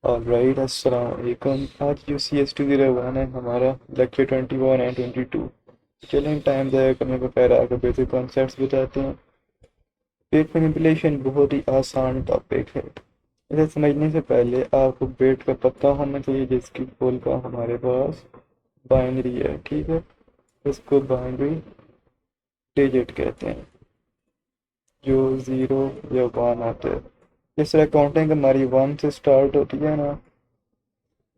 Alright, अस्सलाम वालेकुम। आज जो CS201 है हमारा लेक्चर 21 एंड 22। चलें टाइम ज़ाया करने को पहले आगे बेसिक कॉन्सेप्ट्स बताते हैं। वेट मैनिपुलेशन बहुत ही आसान टॉपिक है। इसे समझने से पहले आपको वेट का पता होना चाहिए जिसकी फुल का हमारे पास बाइनरी है, ठीक है। इसको बाइनरी डिजिट कहते हैं जो ज़ीरो या वन आते हैं। जिस तरह काउंटिंग हमारी वन से स्टार्ट होती है ना,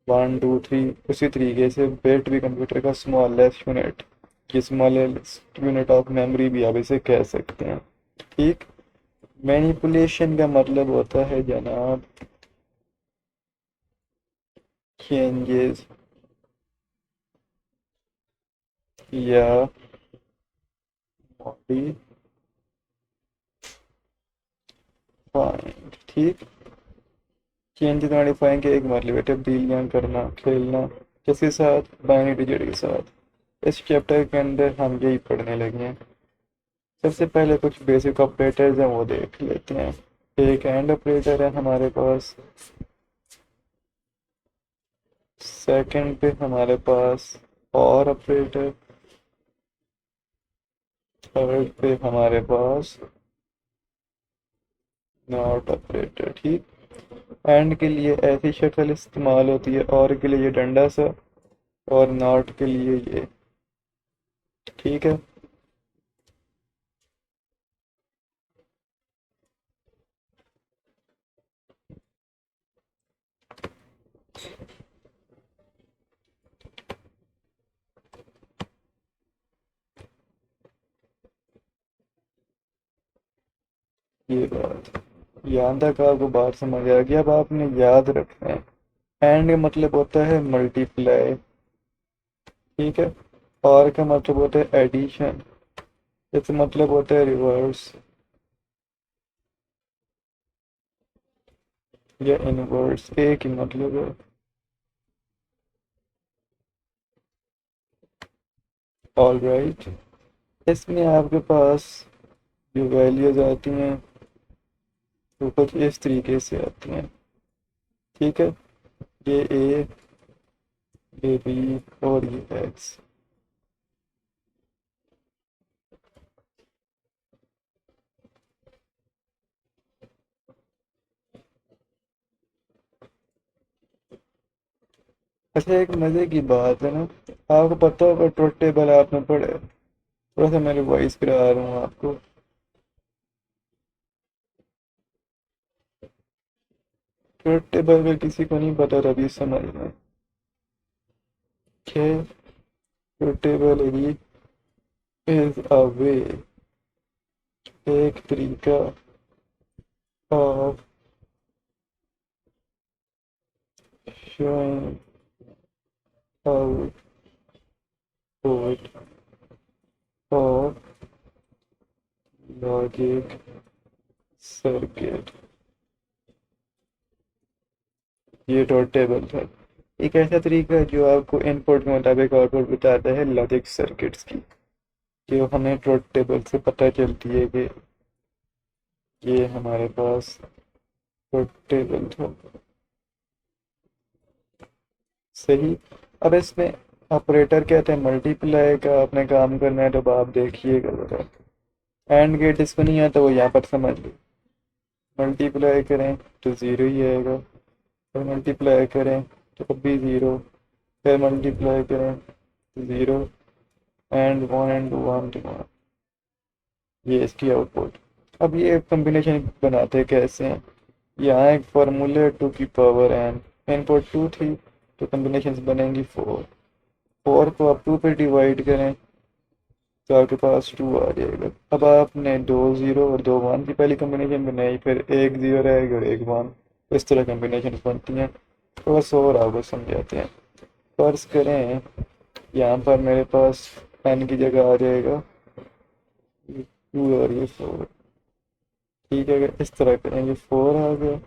1 2 3, उसी तरीके से वेट भी कंप्यूटर का स्मॉलेस्ट यूनिट, ये स्मॉलेस्ट यूनिट ऑफ मेमोरी भी आप इसे कह सकते हैं, ठीक। मैनिपुलेशन का मतलब होता है जनाब चेंजेस या मॉडिफाइंग, ठीक। चेंजेस मॉडिफाइंग के एक मतलब है तब्दीलियाँ करना, खेलना, किसके साथ, बाइनरी डिजिट के साथ। इस चैप्टर के अंदर हम यही पढ़ने लगे हैं। सबसे पहले कुछ बेसिक ऑपरेटर्स हैं वो देख लेते हैं। एक एंड ऑपरेटर है हमारे पास, सेकंड पे हमारे पास और ऑपरेटर, थर्ड पे हमारे पास नॉट ऑपरेटर, ठीक। एंड के लिए ऐसी शक्ल इस्तेमाल होती है, और के लिए ये डंडा सा, और नॉट के लिए ये, ठीक है। ये बात यहाँ तक आपको बात समझ आ गई। अब आपने याद रखना है एंड का मतलब होता है मल्टीप्लाई, ठीक है। और का मतलब होता है एडिशन, इसका मतलब होता है रिवर्स या इनवर्स, एक ही मतलब है। ऑलराइट, इसमें आपके पास जो वैल्यूज आती हैं वो कुछ इस तरीके से आती हैं, ठीक है। ये ए, ये बी और ये एक्स। अच्छा, एक मज़े की बात है ना, आपको पता होगा ट्रुथ टेबल आपने पढ़े, थोड़ा सा मैं रिवाइज करा रहा हूँ आपको। ट्रुथ टेबल अगर किसी को नहीं पता तभी समझ में, कि ट्रुथ टेबल इज अ वे, एक तरीका of showing output of logic circuit. ये डॉट टेबल था, एक ऐसा तरीका है जो आपको इनपुट के मुताबिक आउटपुट बताता है लॉजिक सर्किट्स की, जो हमें ट्रुथ टेबल से पता चलती है कि ये हमारे पास ट्रुथ टेबल था, सही। अब इसमें ऑपरेटर कहते हैं मल्टीप्लाई का आपने काम करना है, तो आप देखिएगा ज़रा। एंड गेट इसको नहीं आता वो यहाँ पर समझ लो। मल्टीप्लाई करें तो ज़ीरो ही आएगा, फिर मल्टीप्लाई करें तो भी ज़ीरो, फिर मल्टीप्लाई करें तो zero, and one and one two one, ये इसकी आउटपुट। अब ये कम्बिनेशन बनाते कैसे हैं, यहाँ एक फार्मूला 2 की पावर n, इनपुट 2 थी तो कम्बिनेशन बनेंगी 4, 4 को आप 2 पे डिवाइड करें तो आपके पास 2 आ जाएगा। अब आपने 2 0 और 2 1 की पहली कम्बिनेशन बनाई, फिर एक 0 रहेगा और एक 1, इस तरह कम्बिनेशन बनती हैं। तो बस और आपको समझाते हैं। फर्ज करें यहाँ पर मेरे पास n की जगह आ जाएगा 2 और ये 4, ठीक है। अगर इस तरह करेंगे 4 आ गया,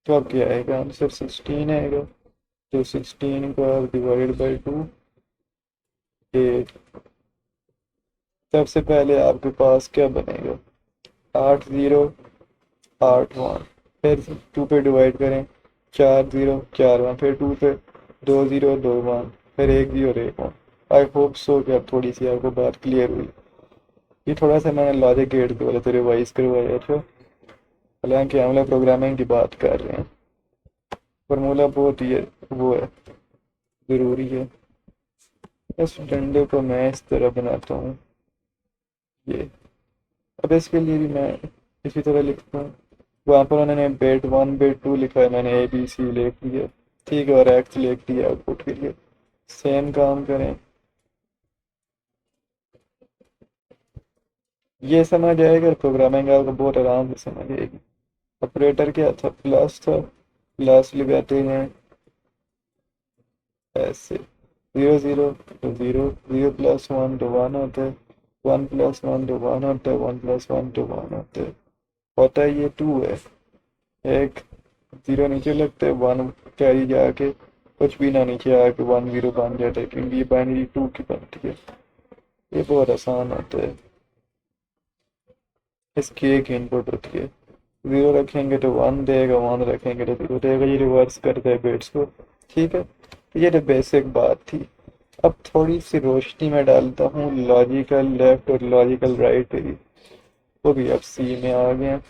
तो अब क्या आएगा आंसर 16 आएगा। तो 16 को आप डिवाइड बाई 2, 8। सबसे पहले आपके पास क्या बनेगा, 8 0 8 1, फिर 2 पे डिवाइड करें, 4 0 4 1, फिर 2 पे 2 0 2 1, फिर 1 0 1 1। आई होप सो कि अब थोड़ी सी आपको बात क्लियर हुई। ये थोड़ा सा मैंने लॉजिक गेट की वजह से रिवाइज करवाया था, हालांकि हम लोग प्रोग्रामिंग की बात कर रहे हैं। फार्मूला बहुत ही वो है, ज़रूरी है। इस डंडे को मैं इस तरह बनाता हूँ, ये। अब इसके लिए भी मैं इसी तरह लिखता हूँ। वहाँ पर उन्होंने बेट 1 बेट 2 लिखा है, मैंने ABC लिख दिया, ठीक है, और X लिख दिया आउटपुट के लिए। सेम काम करें, ये समझ आएगा, प्रोग्रामिंग आपको बहुत आराम से समझ आएगी। ऑपरेटर क्या था, प्लस था, प्लस लगाते हैं ऐसे, 0 0 तो 0, 0 प्लस 1 तो 1 होता है, 1 प्लस 1 तो 1 होता है, 1 प्लस 1 तो 1 होता है ये 2 है। एक 0 नीचे लगता है, 1 कैरी जाके कुछ भी ना नीचे आके 1 0 बन जाता है, क्योंकि ये बाइनरी 2 की बनती है। ये बहुत आसान होता है, इसकी एक इनपुट होती है। 0 रखेंगे तो 1 देगा, 1 रखेंगे तो 0 देगा, ये रिवर्स करता है बिट्स को। ठीक है, तो ये तो बेसिक बात थी। अब थोड़ी सी रोशनी में डालता हूँ लॉजिकल लेफ्ट और लॉजिकल राइट की, वो भी अब सी में आ गए हैं।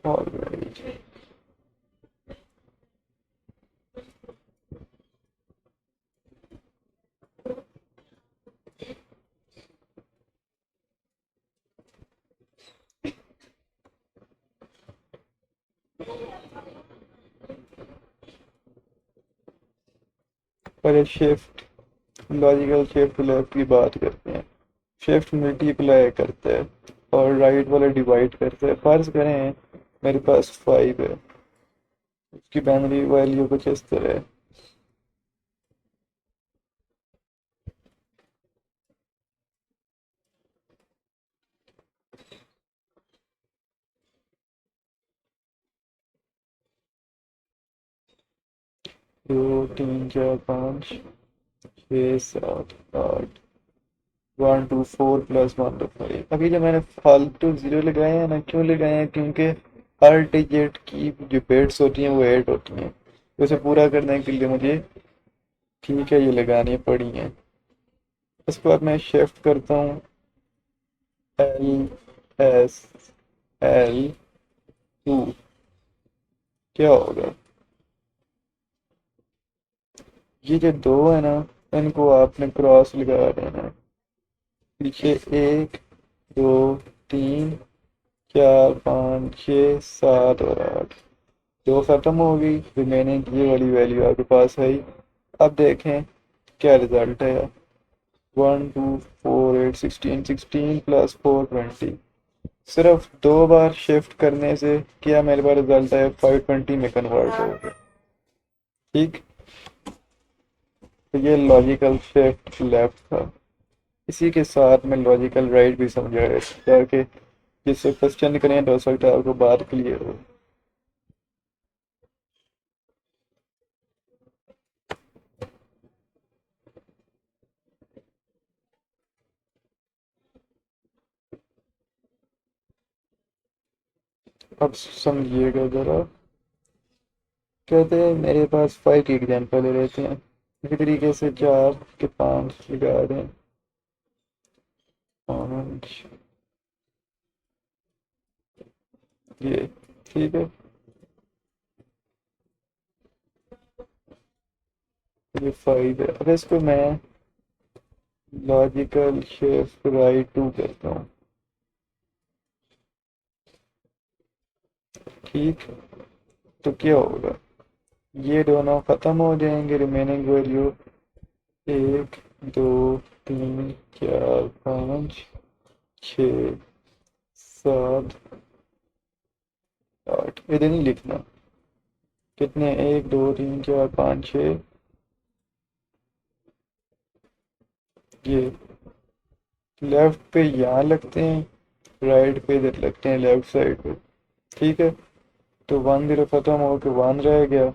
Alright. पहले शिफ्ट, लॉजिकल शिफ्ट लेफ्ट की बात करते हैं। शिफ्ट मल्टीप्लाई करता है और राइट वाला डिवाइड करता है। फर्ज करें मेरे पास 5 है, उसकी बाइनरी वैल्यू कुछ इस तरह है। दो तीन चार पाँच छः सात आठ, 1 2 4 प्लस 1 तो 5। अभी जो मैंने फालतू जीरो लगाए हैं ना, क्यों लगाए हैं, क्योंकि हर डिजिट की जो बिट्स होती हैं वो 8 होती हैं, तो उसे पूरा करने के लिए मुझे, ठीक है, ये लगानी पड़ी हैं। उसके बाद मैं शिफ्ट करता हूँ LSL2, क्या होगा, ये जो दो है ना, इनको आपने क्रॉस लगा देना है। पीछे 1 2 3 4 5 6 7 और 8, दो खत्म हो गई, रिमेनिंग ये वाली वैल्यू आपके पास है ही। अब देखें क्या रिजल्ट है। 1 2 4 8 16, 16 प्लस 4 20। सिर्फ दो बार शिफ्ट करने से क्या मेरे पास रिजल्ट है, 520 में कन्वर्ट हो गया। ठीक, तो ये लॉजिकल शिफ्ट लेफ्ट था। इसी के साथ में लॉजिकल राइट भी समझाया ताकि जिससे क्वेश्चन करें तो हो सकता है आपको बात क्लियर हो। अब समझिएगा ज़रा। कहते हैं मेरे पास 5 की एग्जाम्पल ले लेते हैं, इसी तरीके से 4 के 5 लगा दें, 5 ये, ठीक है, ये 5 है। अब इसको मैं लॉजिकल शिफ्ट राइट 2 करता हूँ। ठीक, तो क्या होगा, ये दोनों ख़त्म हो जाएंगे, रिमेनिंग वैल्यू 1 2 3 4 5 6 7 8, इधर नहीं लिखना, कितने, 1 2 3 4 5 6, ये लेफ्ट पे यहाँ लगते हैं, राइट पे इधर लगते हैं, लेफ्ट साइड पे। ठीक है, तो 1 0 ख़त्म हो के 1 रह गया,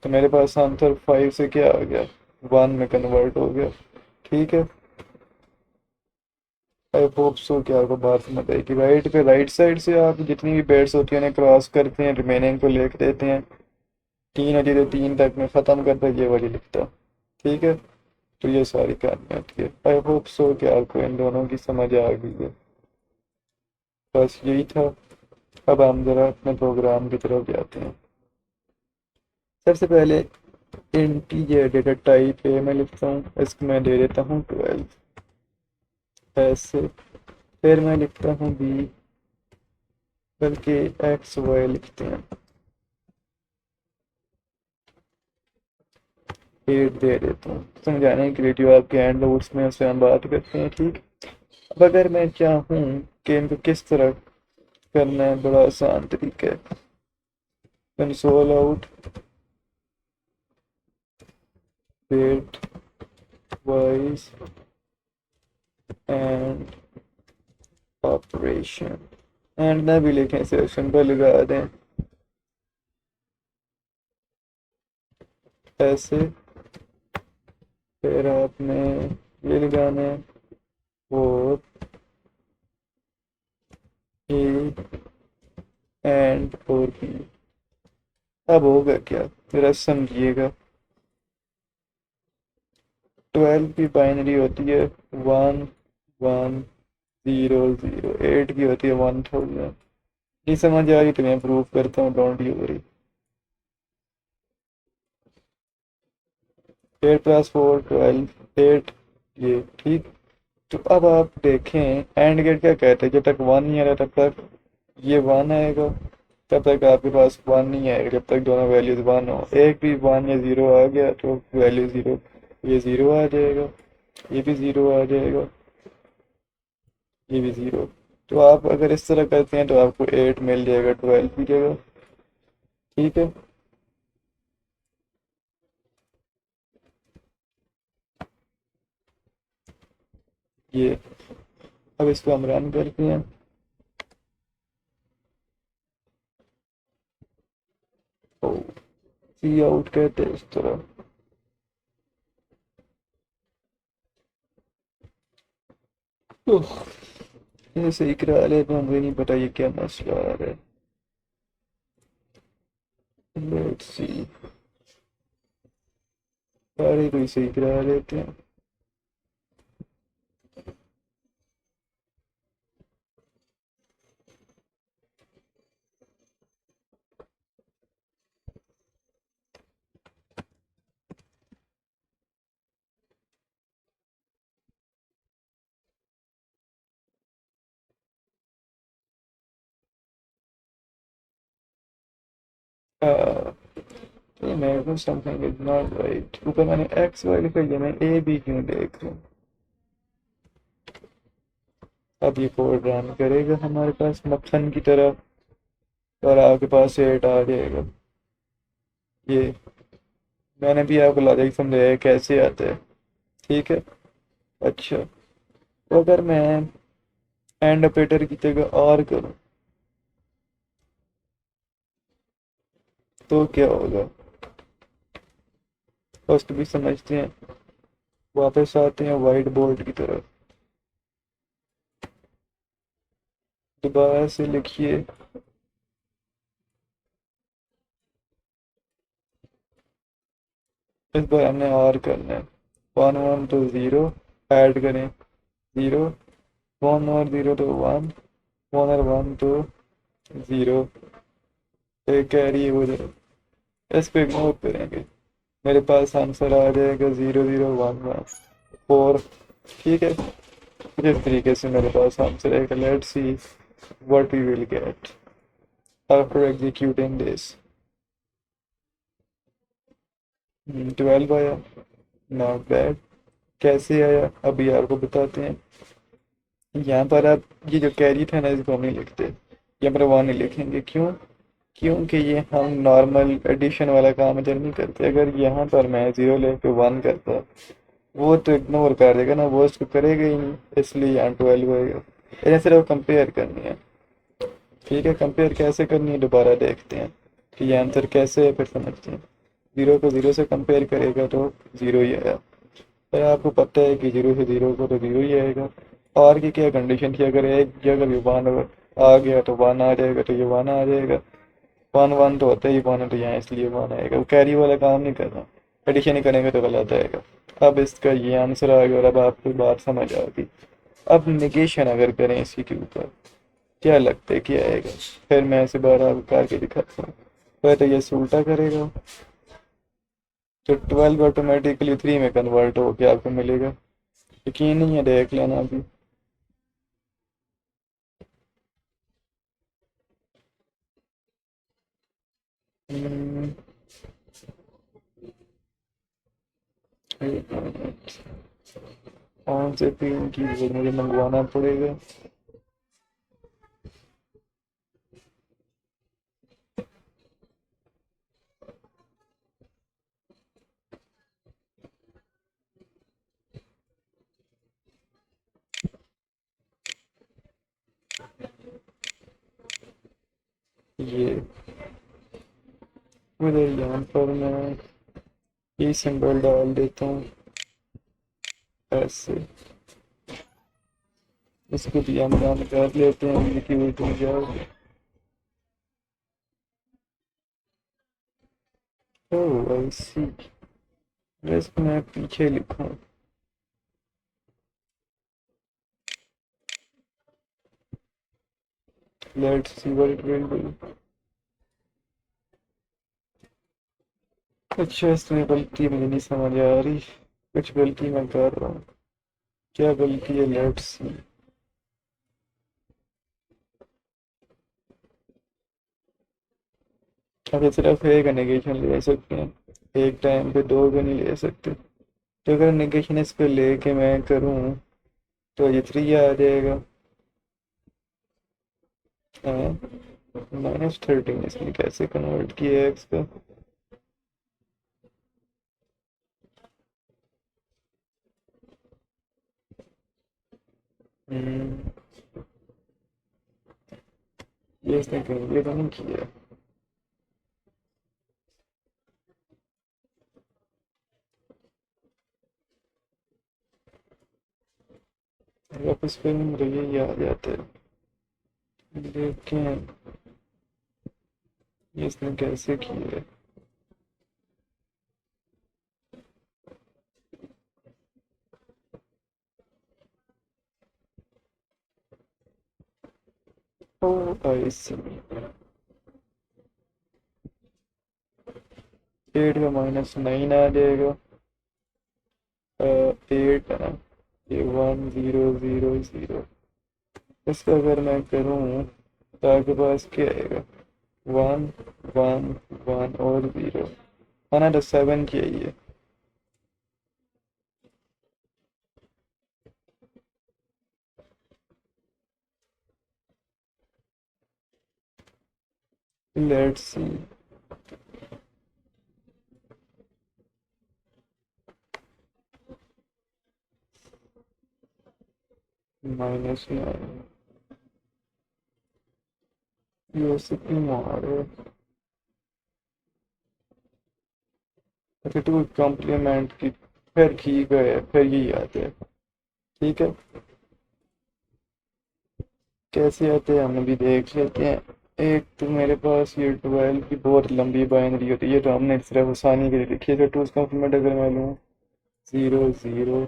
तो मेरे पास आंसर 5 से क्या आ गया, 1 में कन्वर्ट हो गया। ठीक है, आई होप सो कि आपको बात समझ आएगी। राइट साइड से आप जितनी भी बेड्स होती हैं उन्हें क्रॉस करते हैं, रिमेनिंग को लिख देते हैं, 3 होती है तो 3 तक में ख़त्म करता है, ये वाली लिखता। ठीक है, तो ये सारी कहानी होती है। आई होप सो कि आपको इन दोनों की समझ आ गई है। बस यही था। अब हम ज़रा अपने प्रोग्राम की तरफ जाते हैं। सबसे पहले इंटीजर डेटा टाइप है मैं लिखता हूँ, इसको मैं दे देता हूँ 12 ऐसे। फिर मैं लिखता हूँ बी, बल्कि एक्स वाई लिखते हैं, 8 दे देता हूँ समझाने के लिए। जो आपके एंड नोट्स में उससे हम बात करते हैं। ठीक, अब अगर मैं चाहूँ कि इनको किस तरह करना है, बड़ा आसान तरीका है। Console out date wise and operation, and ना भी लिखें, सेक्शन पर लगा दें ऐसे। फिर आपने ये लगाना है और ए एंड और बी। अब होगा क्या, मेरा समझिएगा। 12 की बाइनरी होती है 1100, 8 की होती है 1000। नहीं समझ आ रही तो मैं प्रूव करता हूँ, डोंट यू वरी। 8 + 4 12, 8 ये। ठीक, तो अब आप देखें एंड गेट क्या कहते हैं, जब तक 1 नहीं आ रहा तब तक ये 1 आएगा, तब तक आपके पास 1 नहीं आएगा जब तक दोनों वैल्यूज 1 हो। एक भी 1 या 0 आ गया तो वैल्यू 0, ये 0 आ जाएगा, ये भी 0 आ जाएगा, ये भी 0। तो आप अगर इस तरह करते हैं तो आपको 8 मिल जाएगा 12 की जगह। ठीक है, ये अब इसको हम रन करते हैं। ओ, सी आउट कहते हैं इस तरह। ओह, ये सही करा ले तो मुझे नहीं पता ये क्या मसला आ रहा है। लेट्स सी, सारे कोई सही करा लेते हैं। आ, ये मेरे को समथिंग इज नॉट राइट। ऊपर मैंने एक्स वाई लिखा है, मैं ए बी क्यों देख रहा हूँ। अब ये कोड रन करेगा हमारे पास मक्खन की तरह, और आपके पास 8 आ जाएगा। ये मैंने भी आपको लॉजिक समझाया कैसे आता है। ठीक है, अच्छा, तो अगर मैं एंड ऑपरेटर की जगह और करूँ तो क्या होगा, फर्स्ट भी समझते हैं। वापस आते हैं वाइट बोर्ड की तरफ, दोबारा से लिखिए इस बार हमने और करना है। 1 1 तो 0 ऐड करें, 0 1 और 0 तो 1, 1 और 1 तो 0, एक कैरी है उधर, इसको इग्नोर करेंगे। मेरे पास आंसर आ जाएगा 0 0 1 1 4। ठीक है, इस तरीके से मेरे पास आंसर आएगा। Let's see what we will get after executing this. 12 आया, नॉट बैड। कैसे आया अभी आपको बताते हैं। यहाँ पर आप ये जो कैरी था ना इसको हम नहीं लिखते, यहाँ पर 1 नहीं लिखेंगे। क्यों, क्योंकि ये हम नॉर्मल एडिशन वाला काम इधर नहीं करते। अगर यहाँ पर मैं 0 लेके 1 करता, वो तो इग्नोर कर देगा ना, वो इसको करेगा ही नहीं, इसलिए यहाँ 12 होएगा। इन्हें सिर्फ कंपेयर करनी है। ठीक है, कंपेयर कैसे करनी है दोबारा देखते हैं कि ये आंसर कैसे है, फिर समझते हैं। 0 को 0 से कंपेयर करेगा तो 0 ही आया। पर आपको पता है कि 0 से 0 को तो 0 ही आएगा। और की क्या कंडीशन थी, अगर एक जगह भी वन आ गया तो वन आ जाएगा, तो ये वन आ जाएगा। वन वन तो होता ही वन है, तो यहाँ इसलिए वन आएगा। वो कैरी वाला काम नहीं करना, एडिशन ही करेंगे तो गलत आएगा। अब इसका ये आंसर आ गया और अब आपको बात समझ आ गई। अब निगेशन अगर करें इसी के ऊपर, क्या लगता है क्या आएगा? फिर मैं इसे बार आप करके दिखाता हूँ। पहले ये उल्टा करेगा तो 12 ऑटोमेटिकली 3 में कन्वर्ट हो के आपको मिलेगा। यकीन नहीं है, देख लेना अभी। हम्म, एक मिनट। कौन से पिन की मुझे मंगवाना पड़ेगा? ये उधर यहाँ पर मैं ये सिंबल डाल देता हूँ ऐसे। इसको भी हम नाम कर लेते हैं कि वेट हो जाओगे। ओह आई सी। इसको मैं पीछे लिखूँ। Let's see what it will do. अच्छा, इसमें गलती मुझे नहीं समझ आ रही। कुछ गलती मैं कर रहा हूँ। क्या गलती है? Let's see. अब सिर्फ एक नेगेशन ले सकते हैं, एक टाइम पे दो भी नहीं ले सकते। तो अगर नेगेशन इसको लेके मैं करूँ तो ये 3 आ जाएगा। -13 इसमें कैसे कन्वर्ट किया है इसका? हम्म, ये इसने कहीं ये तो नहीं किया। वापस पे मुझे ये आ जाता है, लेकिन ये इसने कैसे किया है? ओ आई सी। 8 का -9 आ जाएगा। 8 है ना, ये 1000। इसका अगर मैं करूँ तो आपके पास क्या आएगा? 1 1 1 और 0 है ना, तो 7 की है ये। Let's see. -9 ये सिक्की मारे। अच्छा, टू कॉम्प्लीमेंट की फिर ठीक है, फिर यही आते हैं। ठीक है, कैसे आते हैं हम अभी देख लेते हैं। एक तो मेरे पास ये 12 की बहुत लंबी बाइनरी होती है, ये तो हमने सिर्फ आसानी के लिए लिखी है। तो टू कॉम्प्लीमेंट अगर मैं लूँ 0 0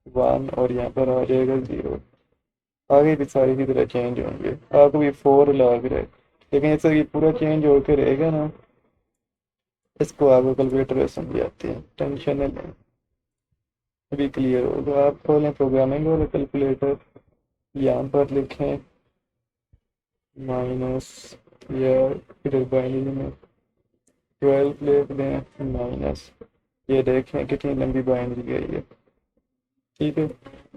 1 और यहाँ पर आ जाएगा 0। आगे भी सारी की तरह चेंज होंगे, आपको भी 4 लग रहा है, लेकिन ऐसा ये पूरा चेंज होकर रहेगा ना। इसको आगे कैलकुलेटर में समझाते हैं, टेंशन नहीं लें। अभी क्लियर होगा। आप खोलें प्रोग्रामिंग वाला कैलकुलेटर, यहाँ पर लिखें माइनस, या इधर बाइनरी में 12 लिख दें माइनस। ये देखें कितनी लंबी बाइनरी है ये। ठीक है,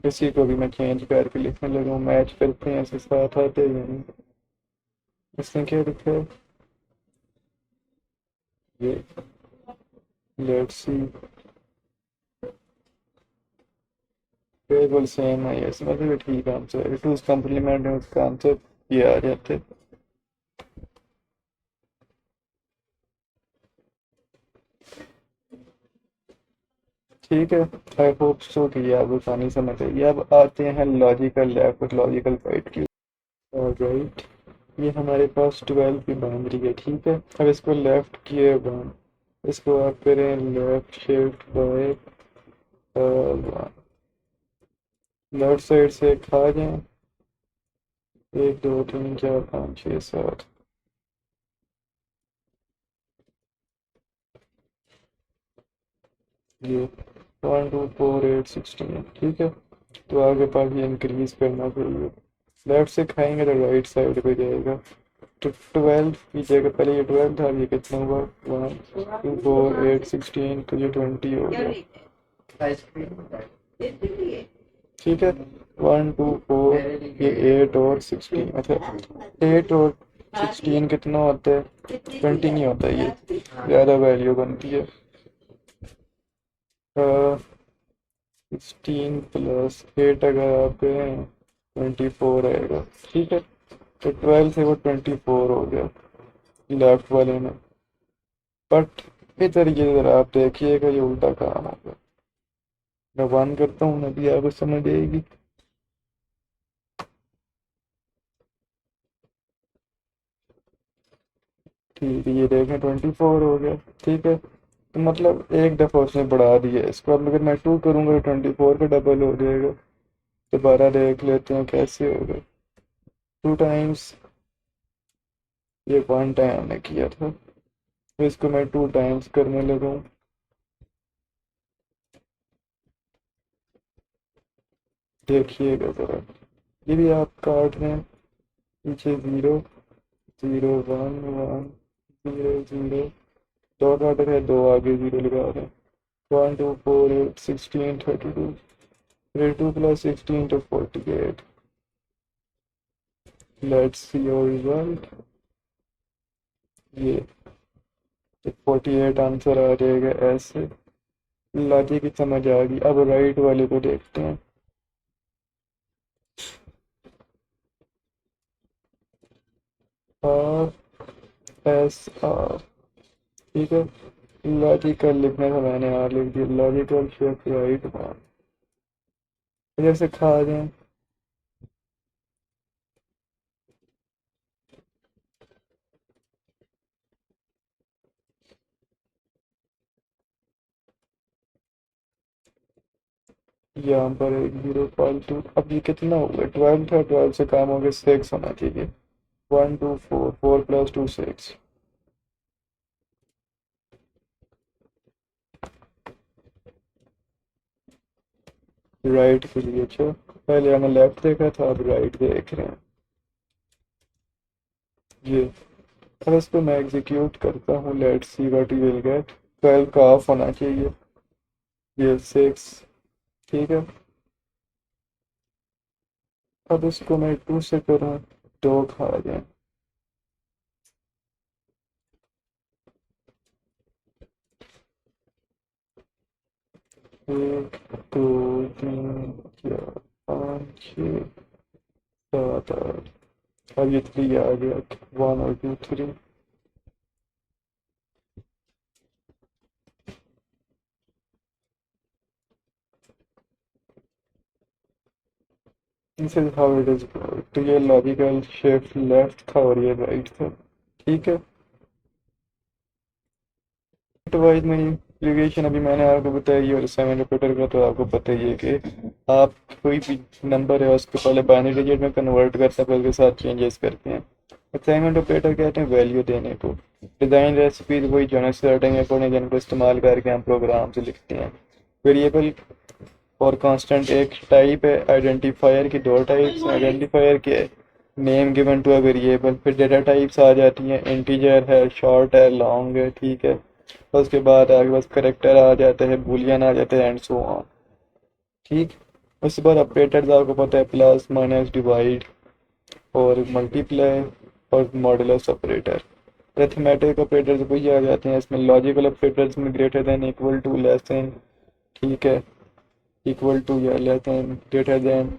इसी को भी मैं चेंज करके लिखने लगा हूँ, मैच करते हैं, इसके साथ आते हैं। इसने क्या लिखा है? ये लेट्स सी। बिल्कुल सेम है, ये समझ लो। ठीक आंसर टू कॉम्प्लीमेंट है, उसका आंसर ये आ जाते। ठीक है। आई होप सो कि ये आपको आसानी समझ आएगी। अब आते हैं लॉजिकल लेफ्ट लॉजिकल राइट की। राइट, ये हमारे पास 12 की बाउंड्री है, ठीक है। अब इसको लेफ्ट किए वन, इसको आप करें left shift by left side से खा जाएं, 1 2 3 4 5 6 7, ये 1 2 4 8 16, ठीक है। तो आगे पास ये इंक्रीज करना चाहिए, लेफ्ट से खाएंगे तो राइट साइड पे जाएगा। तो 12 की जगह पहले ये 12 था, ये कितना हुआ, 1 2 4 8 16, तो ये 20 हो गया, ठीक है। 1 2 4, ये 8 और 16, अच्छा 8 और 16 कितना होता है, 20 नहीं होता, ये ज़्यादा वैल्यू बनती है। 16 प्लस 8 अगर आप करें 24 आएगा, ठीक है। तो 12 से वो 24 हो गया लेफ्ट वाले में। बट इधर ये ज़रा आप देखिएगा, ये उल्टा काम होगा। मैं वन करता हूँ, अभी आपको समझ आएगी। ठीक है, ये देखें 24 हो गया, ठीक है। तो मतलब एक दफ़ा उसने बढ़ा दिया इसको, अब अगर मैं 2 करूँगा तो 24 का डबल हो जाएगा। दोबारा देख लेते हैं कैसे होगा। 2 टाइम्स, ये 1 टाइम हमने किया था, तो इसको मैं 2 टाइम्स करने लगा हूँ। देखिएगा ज़रा, ये भी आप काट रहे हैं, पीछे 0 0 1 1 0 0, 2 काट रहे हैं, 2 आगे 0 लगा रहे हैं। 1 2 4 8 16 32, 32 plus 16 to 48। Let's see your result, ये 48 आंसर आ जाएगा ऐसे। लॉजिक की समझ आ गई। अब राइट वाले को देखते हैं। RSR, ठीक है। लॉजिकल लिखना था मैंने, आर लिख दिया। लॉजिकल शिफ्ट राइट वन, इधर से खा जाए, यहाँ पर एक 0 फालतू। अब ये कितना हो गया, 12 था, 12 से काम हो गया 6 होना चाहिए। 1 2 4, 4 प्लस 2 6। राइट के लिए, अच्छा पहले हमें लेफ्ट देखा था, अब राइट देख रहे हैं। ये अब इसको मैं एग्जीक्यूट करता हूँ, let's see what you will get. 12 का ऑफ होना चाहिए, ये 6, ठीक है। अब इसको मैं 2 से करूँ, 2 खा जाए, 1 2 3 4 5 6 7 8। अब ये 3 आ गया, 1 और 2 3। This is how it is. तो ये लॉजिकल शिफ्ट लेफ्ट था और ये राइट था, ठीक है। वाइज मेरी एप्लीकेशन अभी मैंने आपको बताई, और असाइनमेंट ऑपरेटर का तो आपको पता ही है कि आप कोई भी नंबर है उसको पहले बाइनरी डिजिट में कन्वर्ट करते हैं, फिर उसके साथ चेंजेस करते हैं। असाइनमेंट ऑपरेटर कहते हैं वैल्यू देने को। डिज़ाइन रेसिपीज वही जो है स्टार्टिंग है कोडिंग, जिनको इस्तेमाल करके हम प्रोग्राम से लिखते हैं। वेरिएबल और कांस्टेंट एक टाइप है, आइडेंटिफायर की 2 टाइप्स। आइडेंटिफायर के name given to a variable, फिर डेटा टाइप्स आ जाती हैं, इंटीजर है, शॉर्ट है, लॉन्ग है, ठीक है। उसके बाद आगे बस करेक्टर आ जाते हैं, बुलियन आ जाते हैं, एंड सो ऑन, ठीक। उसके बाद ऑपरेटर्स आपको पता है, प्लस माइनस डिवाइड और मल्टीप्लाई और मॉडुलस ऑपरेटर। अरिथमेटिक ऑपरेटर्स वही आ जाते हैं इसमें। लॉजिकल ऑपरेटर्स में greater than, equal to, less than, ठीक है, इक्वल टू या less than, greater than,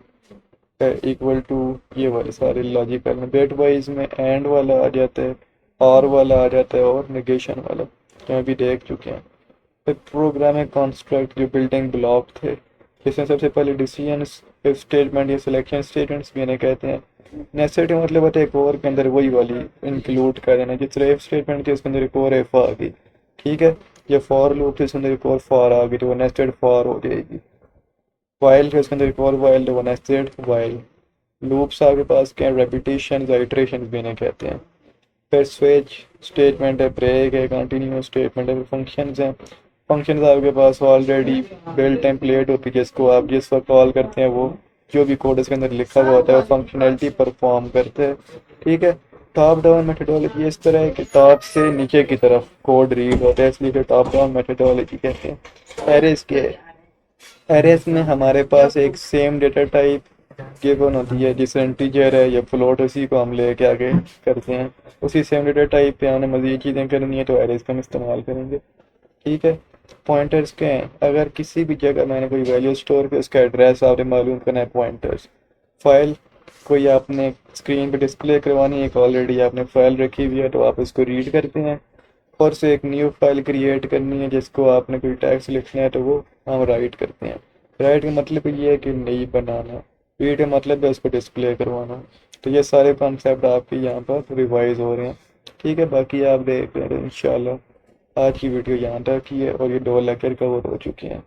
equal to, ये वाले सारे लॉजिकल में। बिट वाइज में एंड वाला आ जाता है, और वाला आ जाता है, और नेगेशन वाला, जो अभी देख चुके हैं। फिर प्रोग्रामिंग कॉन्स्ट्रक्ट जो बिल्डिंग ब्लॉक थे, जिसमें सबसे पहले डिसीजन स्टेटमेंट या सिलेक्शन स्टेटमेंट्स भी इन्हें कहते हैं। नेस्टेड का मतलब होता है एक और के अंदर वही वाली इंक्लूड कर देना। जिस तरह इफ स्टेटमेंट थी उसके अंदर एक और इफ आ गई, ठीक है। ये फॉर लूप थी उसके अंदर एक और फॉर आ गई तो वो नेस्टेड फॉर हो जाएगी। वाइल थे उसके अंदर एक और वाइल तो वो नेस्टेड वाइल। लूप्स आपके पास क्या है, रेपिटेशन आइट्रेशन भी इन्हें कहते हैं। फिर स्विच स्टेटमेंट है, ब्रेक है, कंटिन्यूस स्टेटमेंट है, फंक्शंस हैं। फंक्शंस आपके पास ऑलरेडी बिल्ट टेम्पलेट होती है जिसको आप जिस वक्त कॉल करते हैं वो जो भी कोड इसके अंदर लिखा हुआ होता है वो फंक्शनैलिटी परफॉर्म करते हैं, ठीक है। टॉप डाउन मेथडोलॉजी इस तरह है कि टॉप से नीचे की तरफ कोड रीड होता है, इसलिए टॉप डाउन मेथडोलॉजी कहते हैं। एरेस के एरेस में हमारे पास एक सेम डेटा टाइप गिवन होती है, जिसे इंटीजर है या फ्लोट, उसी को हम लेके आगे करते हैं। उसी सेम डेटा टाइप पे हमने मज़ीद चीज़ें करनी है तो एरेस का हम इस्तेमाल करेंगे, ठीक है। पॉइंटर्स के हैं, अगर किसी भी जगह मैंने कोई वैल्यू स्टोर की उसका एड्रेस आपने मालूम करना है। पॉइंटर्स फाइल कोई आपने स्क्रीन पे डिस्प्ले करवानी है, एक ऑलरेडी आपने फाइल रखी हुई है तो आप इसको रीड करते हैं। और से एक न्यू फाइल क्रिएट करनी है जिसको आपने कोई टैक्स लिखना है तो वो हम राइट करते हैं। राइट का मतलब ये है कि नई बनाना, रीड का मतलब है उसको डिस्प्ले करवाना। तो ये सारे कॉन्सेप्ट आपके यहाँ पर रिवाइज हो रहे हैं, ठीक है। बाकी आप देख रहे हैं इंशाल्लाह आज की वीडियो यहाँ तक ही है और ये 2 लेक्चर कवर हो चुके हैं।